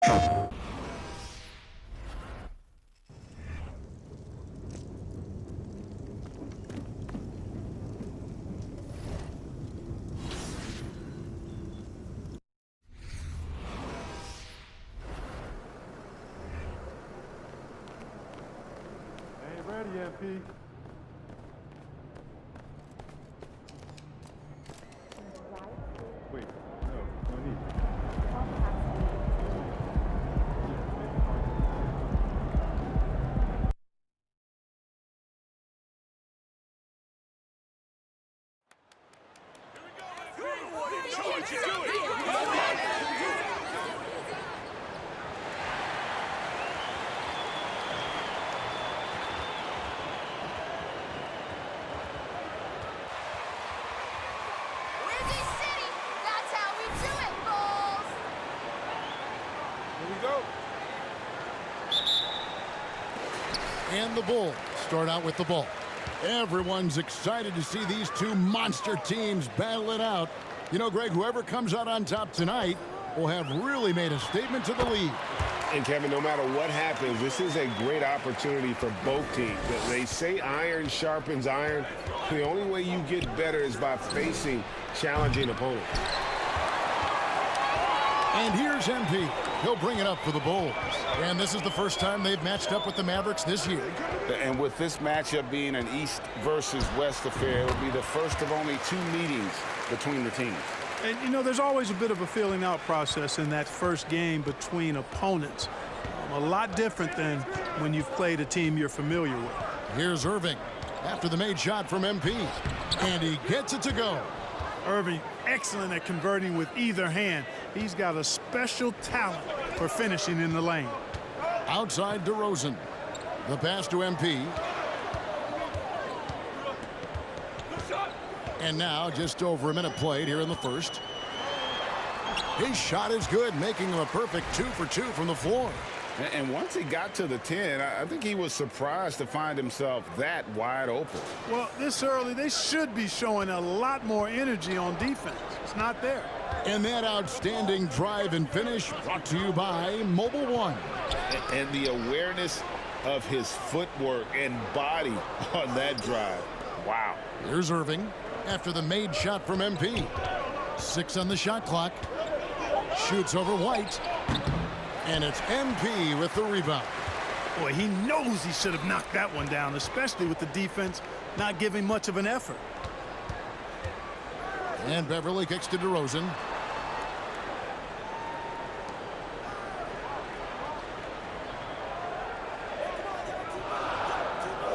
Ready, MP. Wait, no need. And the Bulls start out with the ball. Everyone's excited to see these two monster teams battle it out. You know, Greg, whoever comes out on top tonight will have really made a statement to the league. And, Kevin, no matter what happens, this is a great opportunity for both teams. They say iron sharpens iron. The only way you get better is by facing challenging opponents. And here's MP. He'll bring it up for the Bulls. And this is the first time they've matched up with the Mavericks this year. And with this matchup being an East versus West affair, it will be the first of only 2 meetings between the teams. And, you know, there's always a bit of a feeling out process in that first game between opponents. A lot different than when you've played a team you're familiar with. Here's Irving after the made shot from MP. And he gets it to go. Irving, excellent at converting with either hand. He's got a special talent for finishing in the lane. Outside DeRozan. The pass to MP. And now just over a minute played here in the first. His shot is good, making him a perfect 2 for 2 from the floor. And once he got to the 10, I think he was surprised to find himself that wide open. Well, this early, they should be showing a lot more energy on defense. It's not there. And that outstanding drive and finish brought to you by Mobile One. And the awareness of his footwork and body on that drive. Wow. Here's Irving after the made shot from MP. 6 on the shot clock. Shoots over White. And it's MP with the rebound. Boy, he knows he should have knocked that one down, especially with the defense not giving much of an effort. And Beverly kicks to DeRozan.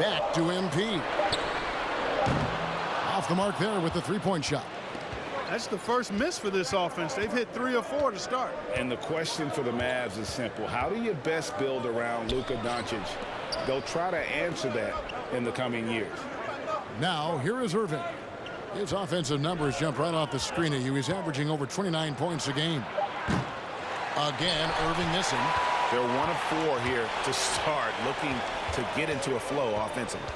Back to MP. Off the mark there with the three-point shot. That's the first miss for this offense. They've hit 3 or 4 to start. And the question for the Mavs is simple. How do you best build around Luka Doncic? They'll try to answer that in the coming years. Now, here is Irving. His offensive numbers jump right off the screen at you. He's averaging over 29 points a game. Again, Irving missing. They're 1 of 4 here to start, looking to get into a flow offensively.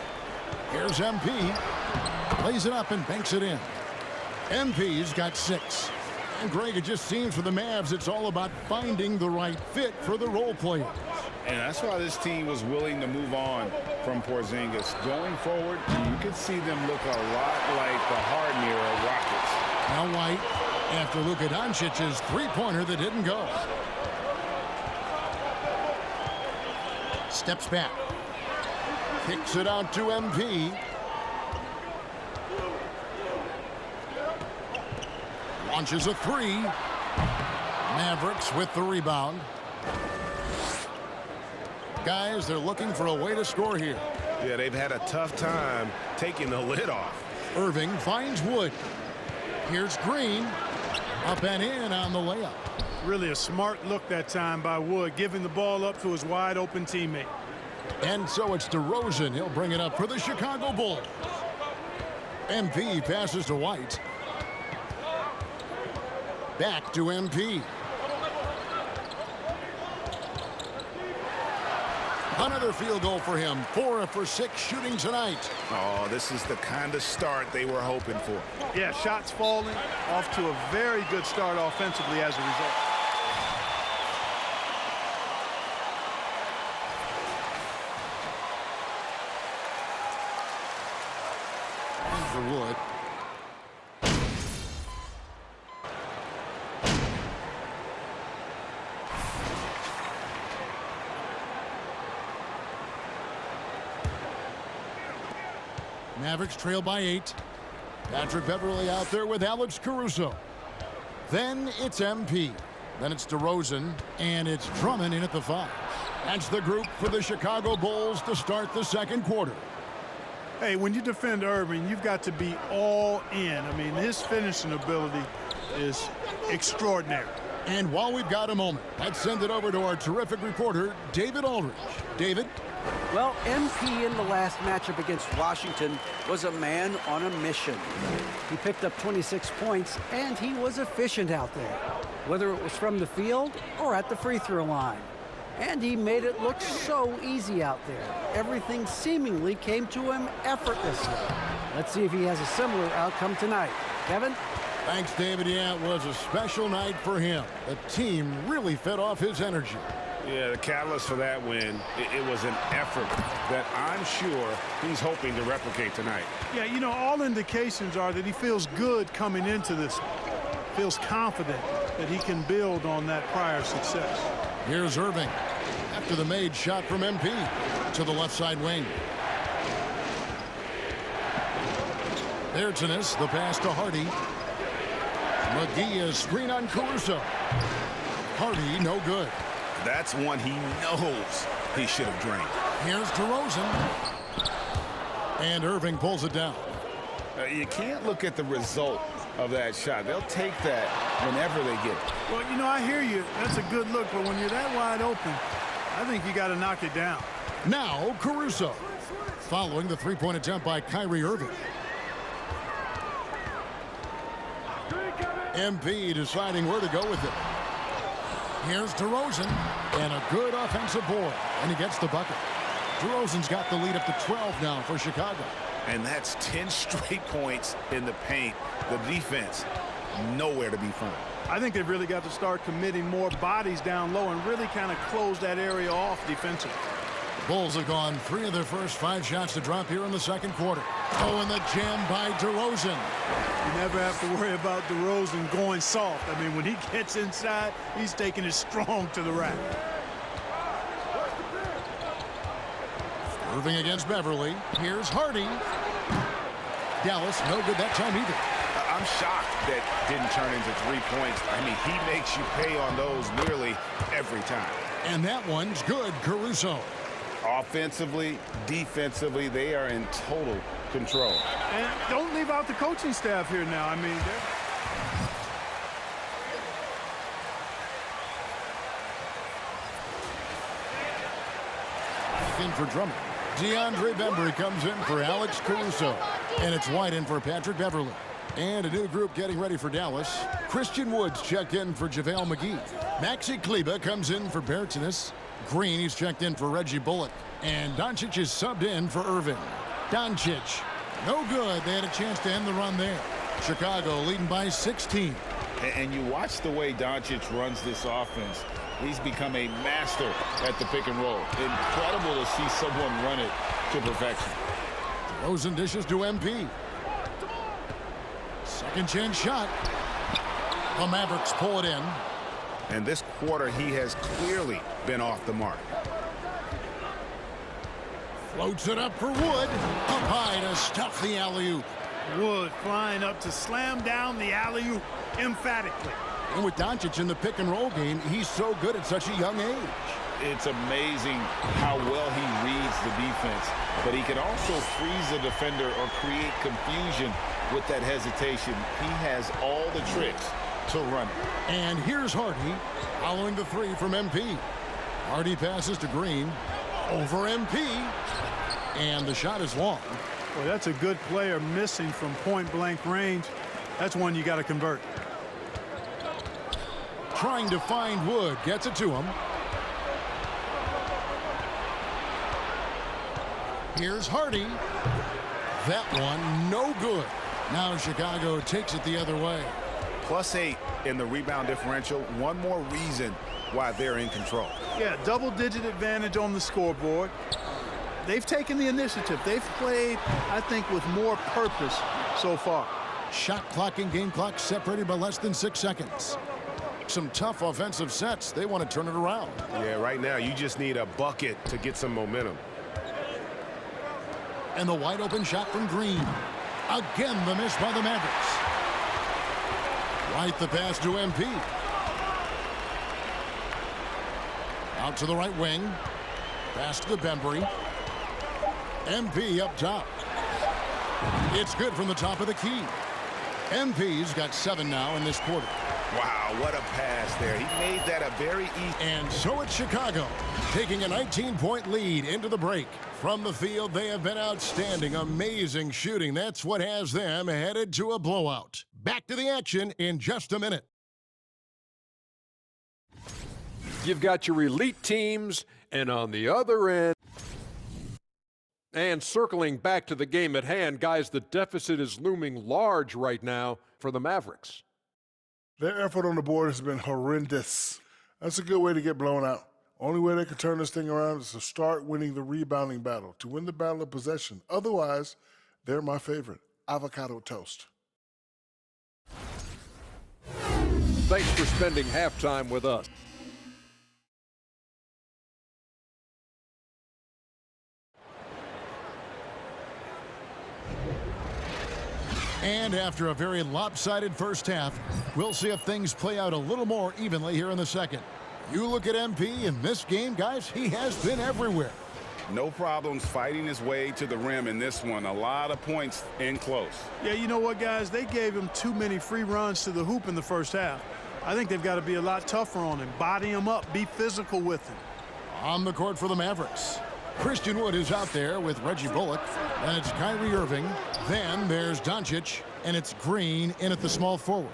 Here's MP. Plays it up and banks it in. MP's got 6. And Greg, it just seems for the Mavs it's all about finding the right fit for the role players. And that's why this team was willing to move on from Porzingis. Going forward, you could see them look a lot like the Harden-era Rockets. Now White after Luka Doncic's three-pointer that didn't go. Steps back. Kicks it out to MP. Launches a 3. Mavericks with the rebound. Guys, they're looking for a way to score here. Yeah, they've had a tough time taking the lid off. Irving finds Wood. Here's Green. Up and in on the layup. Really a smart look that time by Wood, giving the ball up to his wide-open teammate. And so it's DeRozan. He'll bring it up for the Chicago Bulls. MP passes to White. Back to MP. Another field goal for him. 4 for 6 shooting tonight. Oh, this is the kind of start they were hoping for. Yeah, shots falling, off to a very good start offensively as a result. for Wood. Mavericks trail by 8. Patrick Beverley out there with Alex Caruso. Then it's MP. Then it's DeRozan. And it's Drummond in at the 5. That's the group for the Chicago Bulls to start the second quarter. Hey, when you defend Irving, you've got to be all in. I mean, his finishing ability is extraordinary. And while we've got a moment, let's send it over to our terrific reporter, David Aldridge. David? Well, MP in the last matchup against Washington was a man on a mission. He picked up 26 points, and he was efficient out there, whether it was from the field or at the free throw line. And he made it look so easy out there. Everything seemingly came to him effortlessly. Let's see if he has a similar outcome tonight. Kevin? Thanks, David. Yeah, it was a special night for him. The team really fed off his energy. Yeah, the catalyst for that win, it was an effort that I'm sure he's hoping to replicate tonight. Yeah, you know, all indications are that he feels good coming into this. Feels confident that he can build on that prior success. Here's Irving after the made shot from MP to the left side wing. Bertans, the pass to Hardy. McGee is screen on Caruso. Hardy, no good. That's one he knows he should have drained. Here's DeRozan. And Irving pulls it down. You can't look at the result of that shot. They'll take that whenever they get it. Well, you know, I hear you. That's a good look, but when you're that wide open, I think you got to knock it down. Now Caruso, following the three-point attempt by Kyrie Irving. MP deciding where to go with it. Here's DeRozan, and a good offensive board, and he gets the bucket. DeRozan's got the lead up to 12 now for Chicago. And that's 10 straight points in the paint. The defense, nowhere to be found. I think they've really got to start committing more bodies down low and really kind of close that area off defensively. The Bulls have gone 3 of their first 5 shots to drop here in the second quarter. Oh, and the jam by DeRozan. You never have to worry about DeRozan going soft. I mean, when he gets inside, he's taking it strong to the rack. Irving against Beverley. Here's Hardy. Dallas, no good that time either. I'm shocked that didn't turn into 3 points. I mean, he makes you pay on those nearly every time. And that one's good, Caruso. Offensively, defensively, they are in total control. And don't leave out the coaching staff here now. I mean, in for Drummond. DeAndre Bembry comes in for Alex Caruso. And it's White in for Patrick Beverley. And a new group getting ready for Dallas. Christian Woods checked in for JaVale McGee. Maxi Kleber comes in for Bertans. Green, he's checked in for Reggie Bullock. And Doncic is subbed in for Irving. Doncic, no good. They had a chance to end the run there. Chicago leading by 16. And you watch the way Doncic runs this offense. He's become a master at the pick and roll. Incredible to see someone run it to perfection. DeRozan dishes to MP. Second chance shot. The Mavericks pull it in. And this quarter, he has clearly been off the mark. Floats it up for Wood. Up high to stuff the alley-oop. Wood flying up to slam down the alley-oop emphatically. And with Doncic in the pick and roll game, he's so good at such a young age. It's amazing how well he reads the defense, but he can also freeze a defender or create confusion with that hesitation. He has all the tricks to run it. And here's Hardy following the 3 from MP. Hardy passes to Green over MP, and the shot is long. Boy, that's a good player missing from point-blank range. That's one you got to convert. Trying to find Wood, gets it to him. Here's Hardy. That one, no good. Now Chicago takes it the other way. +8 in the rebound differential. One more reason why they're in control. Yeah, double-digit advantage on the scoreboard. They've taken the initiative. They've played, I think, with more purpose so far. Shot clock and game clock separated by less than 6 seconds. Some tough offensive sets. They want to turn it around. Yeah, right now you just need a bucket to get some momentum. And the wide open shot from Green. Again, the miss by the Mavericks. Right the pass to MP. Out to the right wing. Pass to the Bembry. MP up top. It's good from the top of the key. MP's got 7 now in this quarter. Wow, what a pass there. He made that a very easy. And so it's Chicago taking a 19-point lead into the break. From the field, they have been outstanding. Amazing shooting. That's what has them headed to a blowout. Back to the action in just a minute. You've got your elite teams, and on the other end, and circling back to the game at hand, guys, the deficit is looming large right now for the Mavericks. Their effort on the board has been horrendous. That's a good way to get blown out. Only way they can turn this thing around is to start winning the rebounding battle, to win the battle of possession. Otherwise, they're my favorite, avocado toast. Thanks for spending halftime with us. And after a very lopsided first half, we'll see if things play out a little more evenly here in the second. You look at MP in this game, guys, he has been everywhere. No problems fighting his way to the rim in this one. A lot of points in close. Yeah, you know what, guys? They gave him too many free runs to the hoop in the first half. I think they've got to be a lot tougher on him. Body him up. Be physical with him. On the court for the Mavericks, Christian Wood is out there with Reggie Bullock. And it's Kyrie Irving. Then there's Doncic. And it's Green in at the small forward.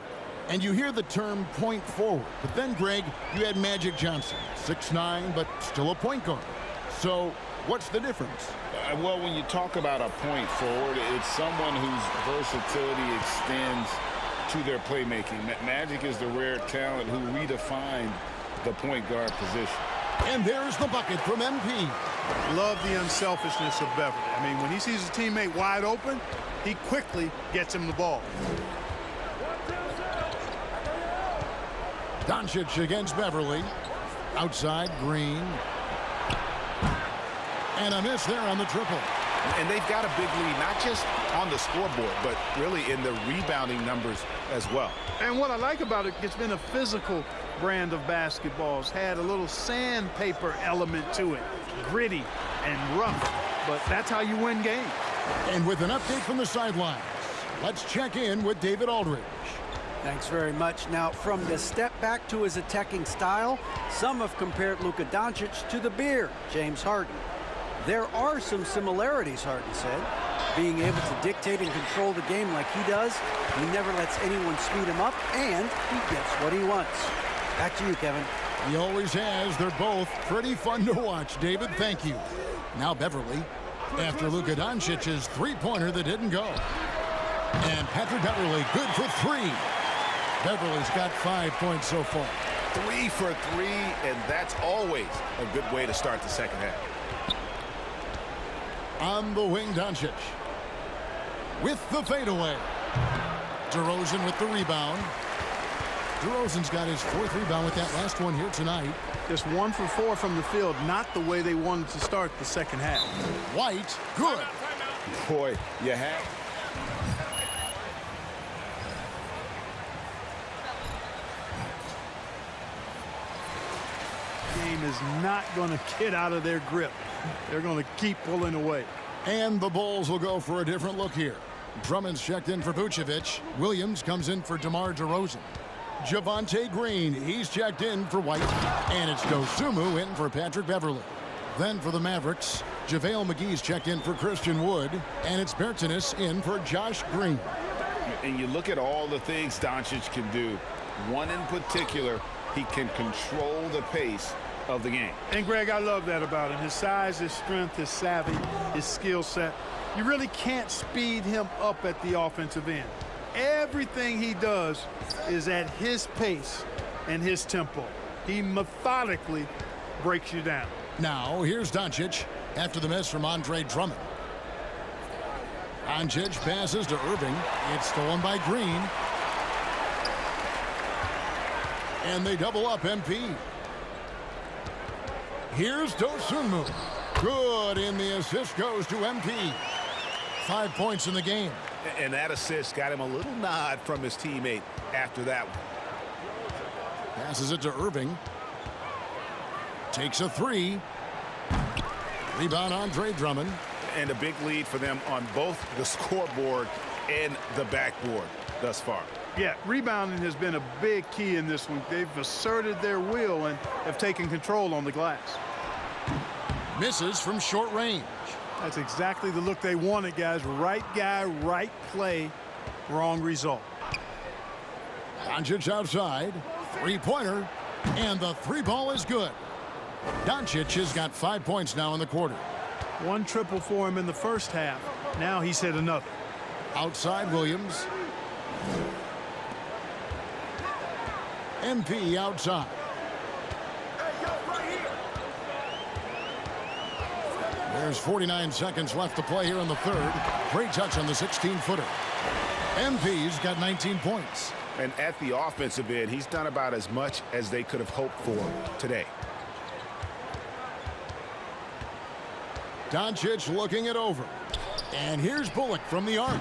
And you hear the term point forward. But then, Greg, you had Magic Johnson. 6'9", but still a point guard. So what's the difference? Well, when you talk about a point forward, it's someone whose versatility extends to their playmaking. Magic is the rare talent who redefined the point guard position. And there's the bucket from MP. Love the unselfishness of Beverly. I mean, when he sees a teammate wide open, he quickly gets him the ball. Doncic against Beverly. Outside, Green. And a miss there on the triple. And they've got a big lead, not just on the scoreboard, but really in the rebounding numbers as well. And what I like about it, it's been a physical brand of basketball. It's had a little sandpaper element to it. Gritty and rough, but that's how you win games. And with an update from the sidelines, let's check in with David Aldridge. Thanks very much. Now, from the step back to his attacking style, some have compared Luka Doncic to the Bear, James Harden. There are some similarities, Harden said. Being able to dictate and control the game like he does, he never lets anyone speed him up, and he gets what he wants. Back to you, Kevin. He always has. They're both pretty fun to watch, David. Thank you. Now Beverly, after Luka Doncic's three-pointer that didn't go. And Patrick Beverly, good for 3. Beverly's got 5 points so far. 3 for 3, and that's always a good way to start the second half. On the wing, Doncic. With the fadeaway. DeRozan with the rebound. DeRozan's got his 4th rebound with that last one here tonight. Just 1 for 4 from the field, not the way they wanted to start the second half. White, good. Boy, you have. Game is not going to get out of their grip. They're going to keep pulling away. And the Bulls will go for a different look here. Drummond's checked in for Vucevic. Williams comes in for DeMar DeRozan. Javonte Green, he's checked in for White. And it's Dosunmu in for Patrick Beverly. Then for the Mavericks, JaVale McGee's checked in for Christian Wood. And it's Bertanis in for Josh Green. And you look at all the things Doncic can do. One in particular, he can control the pace of the game. And Greg, I love that about him. His size, his strength, his savvy, his skill set. You really can't speed him up at the offensive end. Everything he does is at his pace and his tempo. He methodically breaks you down. Now, here's Doncic after the miss from Andre Drummond. Doncic passes to Irving. It's stolen by Green. And they double up MP. Here's Dosunmu. Good, and the assist goes to MP. 5 points in the game. And that assist got him a little nod from his teammate after that one. Passes it to Irving. Takes a three. Rebound Andre Drummond. And a big lead for them on both the scoreboard and the backboard thus far. Yeah, rebounding has been a big key in this one. They've asserted their will and have taken control on the glass. Misses from short range. That's exactly the look they wanted, guys. Right guy, right play, wrong result. Doncic outside. Three-pointer. And the three ball is good. Doncic has got 5 points now in the quarter. One triple for him in the first half. Now he's hit another. Outside Williams. MP outside. There's 49 seconds left to play here in the third. Great touch on the 16-footer. MP's got 19 points. And at the offensive end, he's done about as much as they could have hoped for today. Doncic looking it over. And here's Bullock from the arc.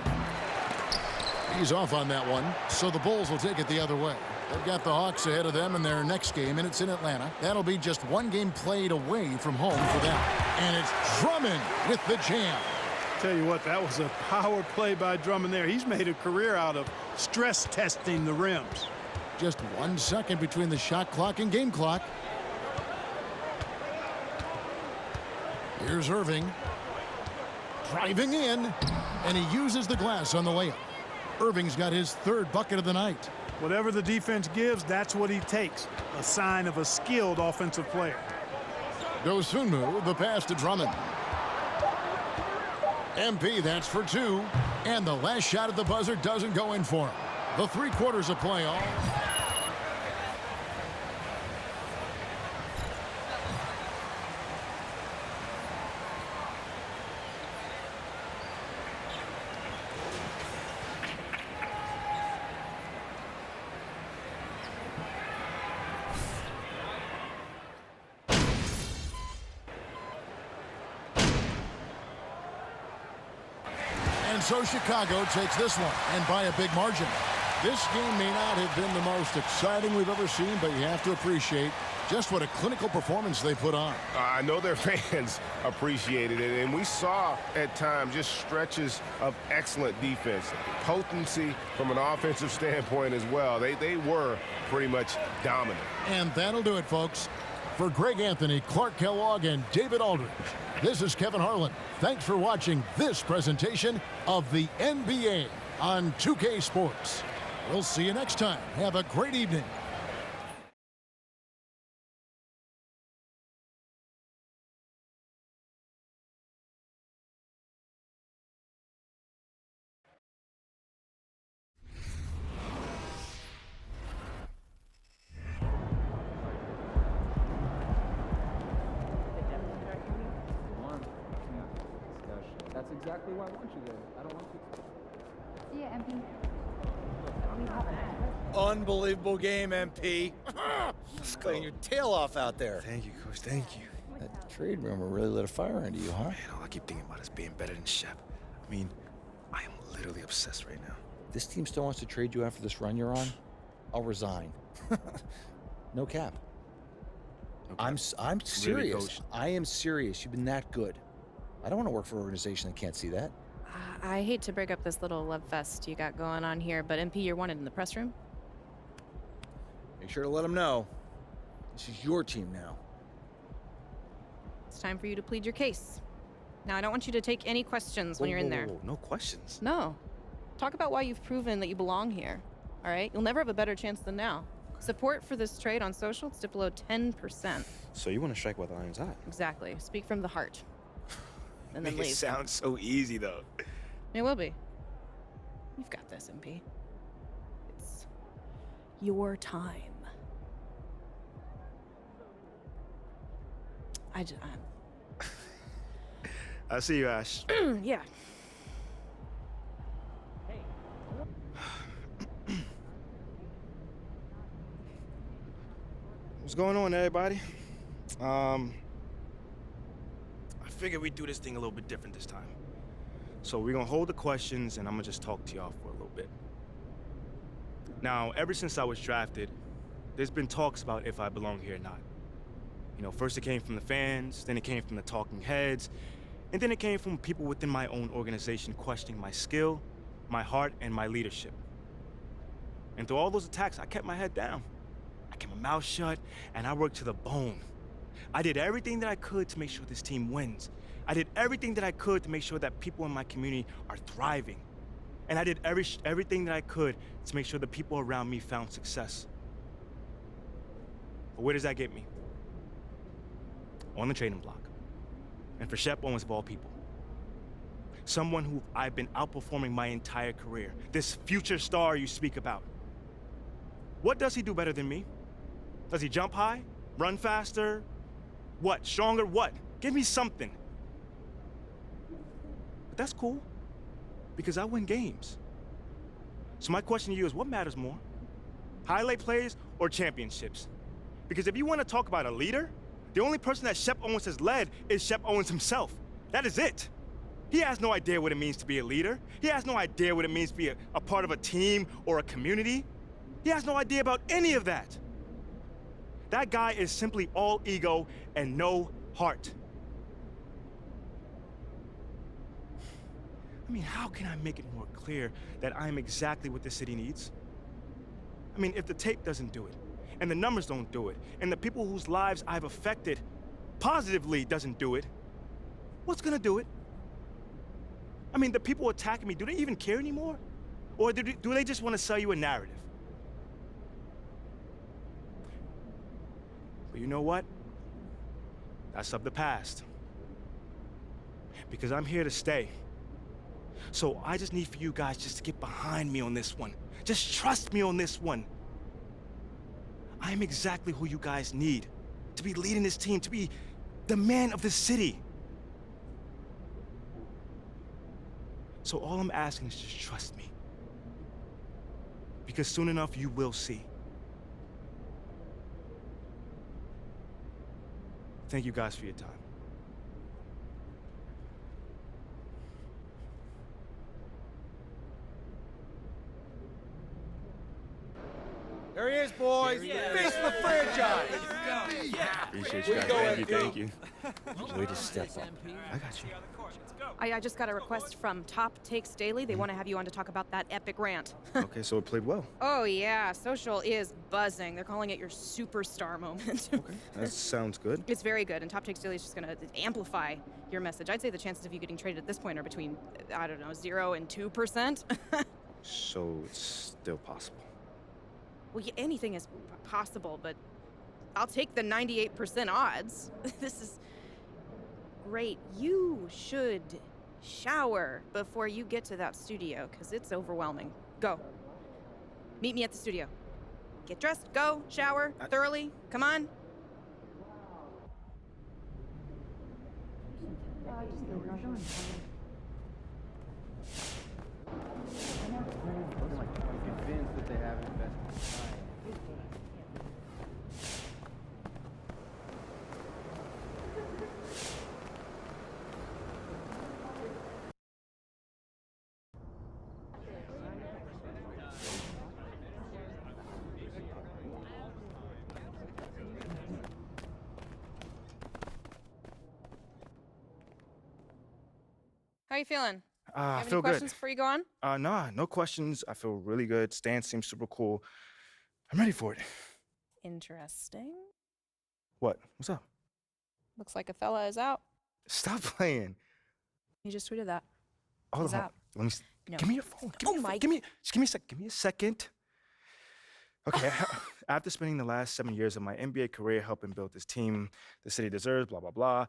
He's off on that one, so the Bulls will take it the other way. They've got the Hawks ahead of them in their next game, and it's in Atlanta. That'll be just one game played away from home for them. And it's Drummond with the jam. Tell you what, that was a power play by Drummond there. He's made a career out of stress testing the rims. Just 1 second between the shot clock and game clock. Here's Irving. Driving in, and he uses the glass on the layup. Irving's got his third bucket of the night. Whatever the defense gives, that's what he takes. A sign of a skilled offensive player. Dosunmu, the pass to Drummond. MP, that's for two. And the last shot at the buzzer doesn't go in for him. The 3 quarters of play all. So Chicago takes this one, and by a big margin. This game may not have been the most exciting we've ever seen, but you have to appreciate just what a clinical performance they put on. I know their fans appreciated it, and we saw at times just stretches of excellent defense. Potency from an offensive standpoint as well. They were pretty much dominant. And that'll do it, folks. For Greg Anthony, Clark Kellogg, and David Aldridge, this is Kevin Harlan. Thanks for watching this presentation of the NBA on 2K Sports. We'll see you next time. Have a great evening. That's exactly why I want you there. I don't want you to. See ya, MP. Unbelievable game, MP. Playing your tail off out there. Thank you, Coach. Thank you. That trade rumor really lit a fire into you, huh? Man, all I keep thinking about is being better than Shep. I mean, I am literally obsessed right now. This team still wants to trade you after this run you're on? I'll resign. No cap. Okay. I'm serious. Really, I am serious. You've been that good. I don't want to work for an organization that can't see that. I hate to break up this little love fest you got going on here, but MP, you're wanted in the press room. Make sure to let them know. This is your team now. It's time for you to plead your case. Now, I don't want you to take any questions when you're in there. No questions. No. Talk about why you've proven that you belong here, all right? You'll never have a better chance than now. Support for this trade on social is dipped below 10%. So you want to strike while the iron's hot? Exactly. Speak from the heart. And then leave. It sounds so easy, though. It will be. You've got this, MP. It's your time. I'll see you, Ash. Yeah. What's going on, everybody? I figured we'd do this thing a little bit different this time. So we're gonna hold the questions, and I'm gonna just talk to y'all for a little bit. Now, ever since I was drafted, there's been talks about if I belong here or not. You know, first it came from the fans, then it came from the talking heads, and then it came from people within my own organization questioning my skill, my heart, and my leadership. And through all those attacks, I kept my head down. I kept my mouth shut, and I worked to the bone. I did everything that I could to make sure this team wins. I did everything that I could to make sure that people in my community are thriving. And I did everything that I could to make sure the people around me found success. But where does that get me? On the trading block. And for Shep Owens of all people. Someone who I've been outperforming my entire career. This future star you speak about. What does he do better than me? Does he jump high? Run faster? What? Stronger? What? Give me something. But that's cool, because I win games. So my question to you is, what matters more? Highlight plays or championships? Because if you want to talk about a leader, the only person that Shep Owens has led is Shep Owens himself. That is it. He has no idea what it means to be a leader. He has no idea what it means to be a part of a team or a community. He has no idea about any of that. That guy is simply all ego and no heart. I mean, how can I make it more clear that I am exactly what the city needs? I mean, if the tape doesn't do it, and the numbers don't do it, and the people whose lives I've affected positively doesn't do it, what's gonna do it? I mean, the people attacking me, do they even care anymore? Or do they just want to sell you a narrative? But you know what? That's of the past. Because I'm here to stay. So I just need for you guys just to get behind me on this one. Just trust me on this one. I am exactly who you guys need to be leading this team, to be the man of the city. So all I'm asking is just trust me. Because soon enough, you will see. Thank you guys for your time. There he is, boys. Face of the franchise. Appreciate you guys. Thank you. Way to step up. I got you. I just got a request from Top Takes Daily. They want to have you on to talk about that epic rant. Okay, so it played well. Oh, yeah. Social is buzzing. They're calling it your superstar moment. Okay, that sounds good. It's very good, and Top Takes Daily is just going to amplify your message. I'd say the chances of you getting traded at this point are between, I don't know, 0 and 2%. So it's still possible. Well, yeah, anything is possible, but I'll take the 98% odds. This is great. You should shower before you get to that studio, because it's overwhelming. Go. Meet me at the studio. Get dressed, go, shower, thoroughly. Come on. Convinced that they haven't invested time. How you feeling? I Have feel any questions good. before you go on? Nah, no questions. I feel really good. Stan seems super cool. I'm ready for it. Interesting. What? What's up? Looks like a fella is out. Stop playing. He just tweeted that. Hold He's on. out. Let me. No. Give me your phone. Oh my. Give me a sec. Give me a second. Okay. After spending the last 7 years of my NBA career helping build this team the city deserves, blah blah blah.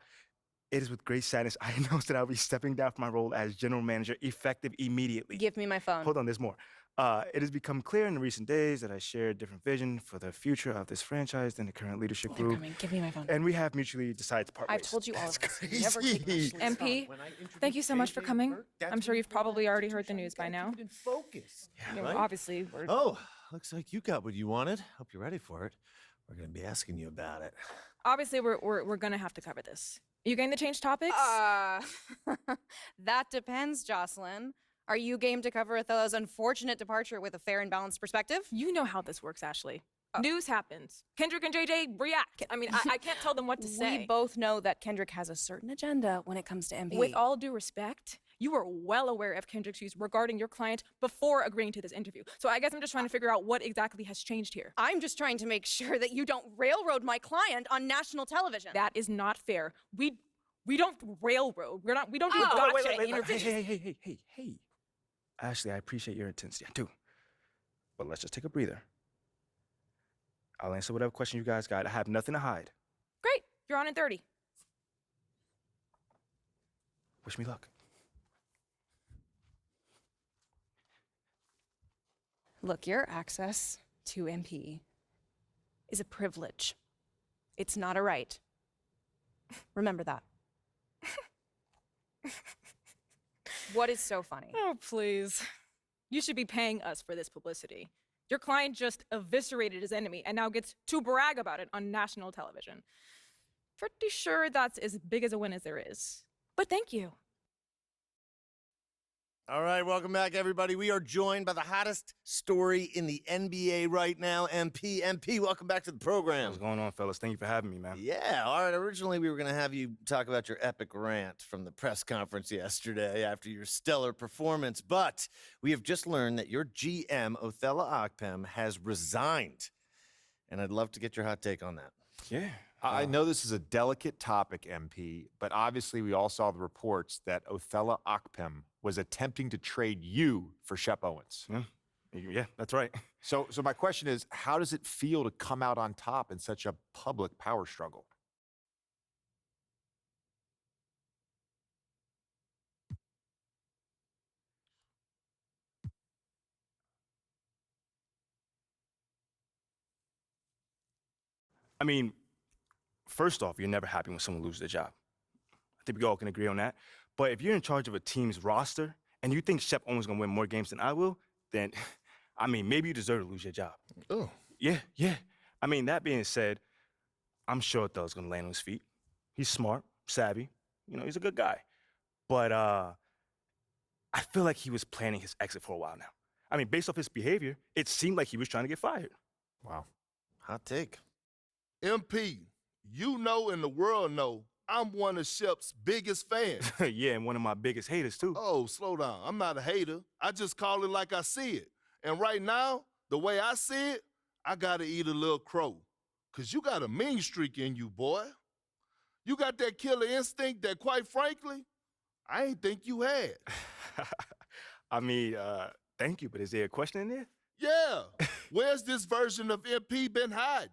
It is with great sadness I announced that I'll be stepping down from my role as general manager effective immediately. Give me my phone. Hold on, there's more. It has become clear in the recent days that I share a different vision for the future of this franchise than the current leadership They're group. coming. Give me my phone. And we have mutually decided to part ways. I've told you all of this. Crazy. Never take my shit. MP, thank you so much for coming. I'm sure you've probably already heard the news by now. Focus. You know, right? obviously, we're... Oh, looks like you got what you wanted. Hope you're ready for it. We're going to be asking you about it. Obviously, we're gonna have to cover this. You game to change topics? That depends, Jocelyn. Are you game to cover Othello's unfortunate departure with a fair and balanced perspective? You know how this works, Ashley. News happens. Kendrick and JJ react. I mean, I can't tell them what to say. We both know that Kendrick has a certain agenda when it comes to MP. With all due respect, you were well aware of Kendrick's views regarding your client before agreeing to this interview. So I guess I'm just trying to figure out what exactly has changed here. I'm just trying to make sure that you don't railroad my client on national television. That is not fair. We don't railroad. We don't do gotcha interviews. Hey. Ashley, I appreciate your intensity. I do. But let's just take a breather. I'll answer whatever question you guys got. I have nothing to hide. Great. You're on in 30. Wish me luck. Look, your access to MP is a privilege. It's not a right. Remember that. What is so funny? Oh, please. You should be paying us for this publicity. Your client just eviscerated his enemy and now gets to brag about it on national television. Pretty sure that's as big as a win as there is. But thank you. All right, welcome back, everybody. We are joined by the hottest story in the NBA right now, MP. MP, welcome back to the program. What's going on, fellas? Thank you for having me, man. Yeah, all right. Originally, we were going to have you talk about your epic rant from the press conference yesterday after your stellar performance, but we have just learned that your GM, Othello Akpem, has resigned, and I'd love to get your hot take on that. Yeah. I know this is a delicate topic, MP, but obviously we all saw the reports that Othello Akpem was attempting to trade you for Shep Owens. Yeah, that's right. So my question is, how does it feel to come out on top in such a public power struggle? I mean, first off, you're never happy when someone loses their job. I think we all can agree on that. But if you're in charge of a team's roster and you think Shep Owens is going to win more games than I will, then, I mean, maybe you deserve to lose your job. Oh. Yeah. I mean, that being said, I'm sure Othello's going to land on his feet. He's smart, savvy. You know, he's a good guy. But I feel like he was planning his exit for a while now. I mean, based off his behavior, it seemed like he was trying to get fired. Wow. Hot take. MP, you know and the world know I'm one of Shep's biggest fans. Yeah, and one of my biggest haters, too. Oh, slow down. I'm not a hater. I just call it like I see it. And right now, the way I see it, I got to eat a little crow. Because you got a mean streak in you, boy. You got that killer instinct that, quite frankly, I ain't think you had. I mean, thank you, but is there a question in there? Yeah. Where's this version of MP been hiding?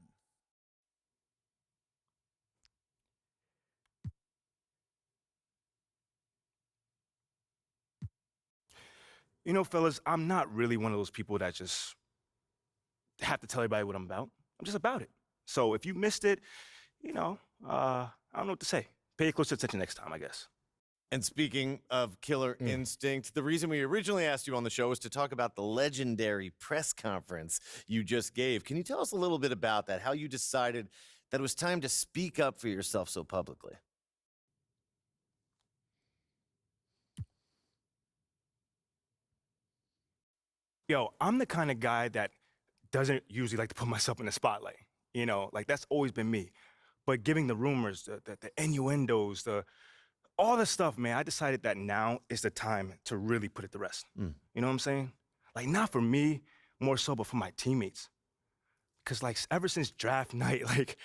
You know, fellas, I'm not really one of those people that just have to tell everybody what I'm about. I'm just about it. So if you missed it, you know, I don't know what to say. Pay close attention next time, I guess. And speaking of killer instinct, the reason we originally asked you on the show was to talk about the legendary press conference you just gave. Can you tell us a little bit about that, how you decided that it was time to speak up for yourself so publicly? Yo, I'm the kind of guy that doesn't usually like to put myself in the spotlight. You know, like that's always been me. But giving the rumors, the innuendos, all the stuff, man, I decided that now is the time to really put it to rest. You know what I'm saying? Like, not for me, more so, but for my teammates. Because, like, ever since draft night, like,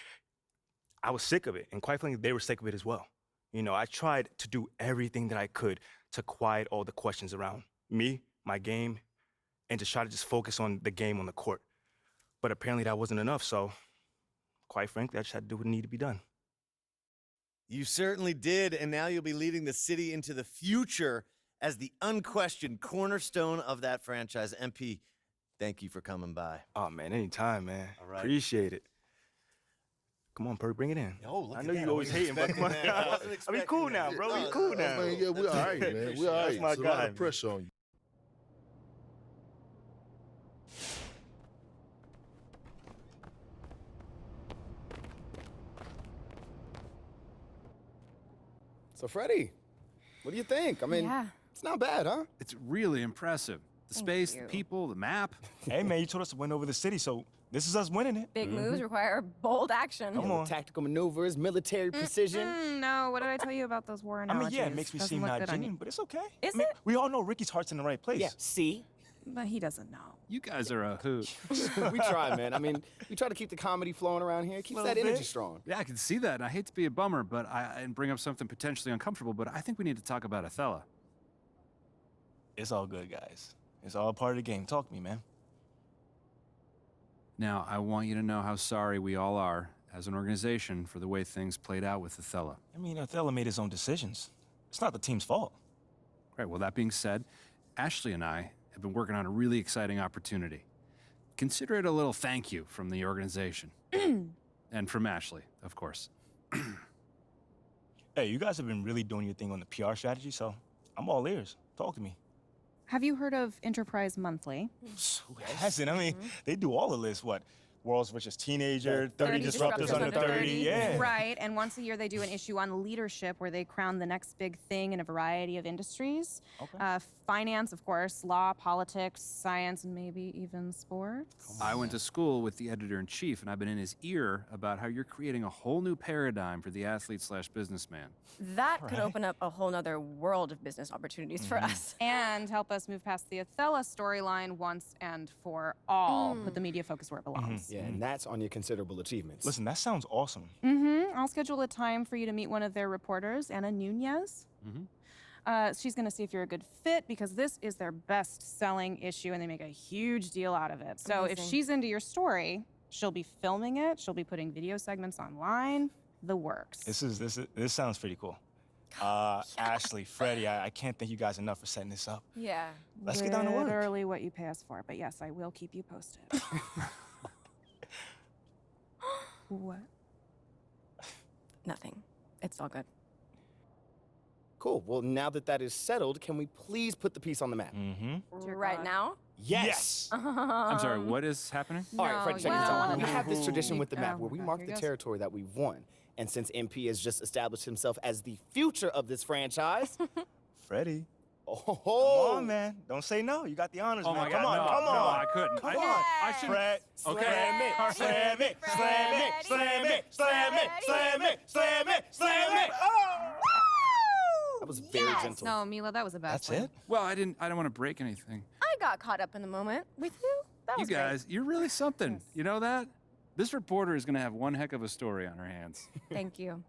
I was sick of it. And quite frankly, they were sick of it as well. You know, I tried to do everything that I could to quiet all the questions around me, my game, and to try to just focus on the game on the court. But apparently that wasn't enough, so quite frankly, I just had to do what needed to be done. You certainly did, and now you'll be leading the city into the future as the unquestioned cornerstone of that franchise. MP, thank you for coming by. Oh, man, anytime, man. All right. Appreciate it. Come on, Perk, bring it in. Oh, look I at know that. you always hating, but come on. I mean, cool now, bro. We cool now. Man, yeah, we all right, man. We all right. That's my It's a guy, lot of man. pressure on you. So, Freddie, what do you think? I mean, it's not bad, huh? It's really impressive. The space, the people, the map. Hey, man, you told us to win over the city, so this is us winning it. Big moves require bold action. Come on. Tactical maneuvers, military precision. No, what did I tell you about those war analogies? Yeah, it makes me seem not genuine, but it's okay. Is it? We all know Ricky's heart's in the right place. Yeah, see? But he doesn't know. You guys are a hoot. We try, man. I mean, we try to keep the comedy flowing around here. Keeps that energy strong. Yeah, I can see that. And I hate to be a bummer, but and bring up something potentially uncomfortable, but I think we need to talk about Othello. It's all good, guys. It's all part of the game. Talk to me, man. Now, I want you to know how sorry we all are as an organization for the way things played out with Othello. I mean, Othello made his own decisions. It's not the team's fault. Right, well, that being said, Ashley and I have been working on a really exciting opportunity. Consider it a little thank you from the organization. And from Ashley, of course. Hey, you guys have been really doing your thing on the PR strategy, so I'm all ears. Talk to me. Have you heard of Enterprise Monthly? Who hasn't? I mean, they do all the lists. What? World's Richest Teenager, 30 Disruptors Under 30. Yeah. Right, and once a year they do an issue on leadership where they crown the next big thing in a variety of industries. Okay. Finance, of course, law, politics, science, and maybe even sports. I went to school with the editor-in-chief, and I've been in his ear about how you're creating a whole new paradigm for the athlete/businessman. That could open up a whole nother world of business opportunities for us. And help us move past the Othello storyline once and for all. Put the media focus where it belongs. Yeah, and that's on your considerable achievements. Listen, that sounds awesome. I'll schedule a time for you to meet one of their reporters, Anna Nunez. She's going to see if you're a good fit because this is their best-selling issue and they make a huge deal out of it. So if she's into your story, she'll be filming it. She'll be putting video segments online. The works. This sounds pretty cool. Ashley, Freddie, I can't thank you guys enough for setting this up. Yeah. Let's get down to work. Literally what you pay us for, but yes, I will keep you posted. What? Nothing. It's all good. Cool. Well, now that that is settled, can we please put the piece on the map? Right now? Yes! I'm sorry, what is happening? All right, Freddie, check this out. We have this tradition with the map Oh, where we God, mark here the goes. territory that we've won. And since MP has just established himself as the future of this franchise... Freddie. Oh, come on, man. Don't say no. You got the honors, man. My Come God, on, no, come on. No, I couldn't. Come on. I should. Fred, Okay. Slam it, slam it, slam it, slam it, slam it, slam it, slam it, slam it. Oh! That was very gentle. No, Mila, that was a bad That's plan. it? Well, I don't want to break anything. I got caught up in the moment with you. That You was great. guys, you're really something. You know that? This reporter is going to have one heck of a story on her hands. Thank you.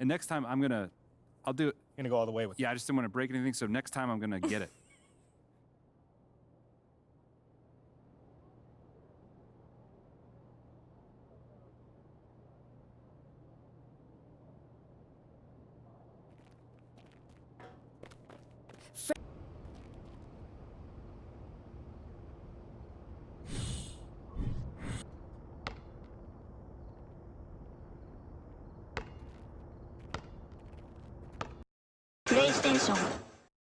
And next time I'll do it. You're gonna go all the way with it. Yeah, I just didn't want to break anything, so next time I'm gonna get it. PlayStation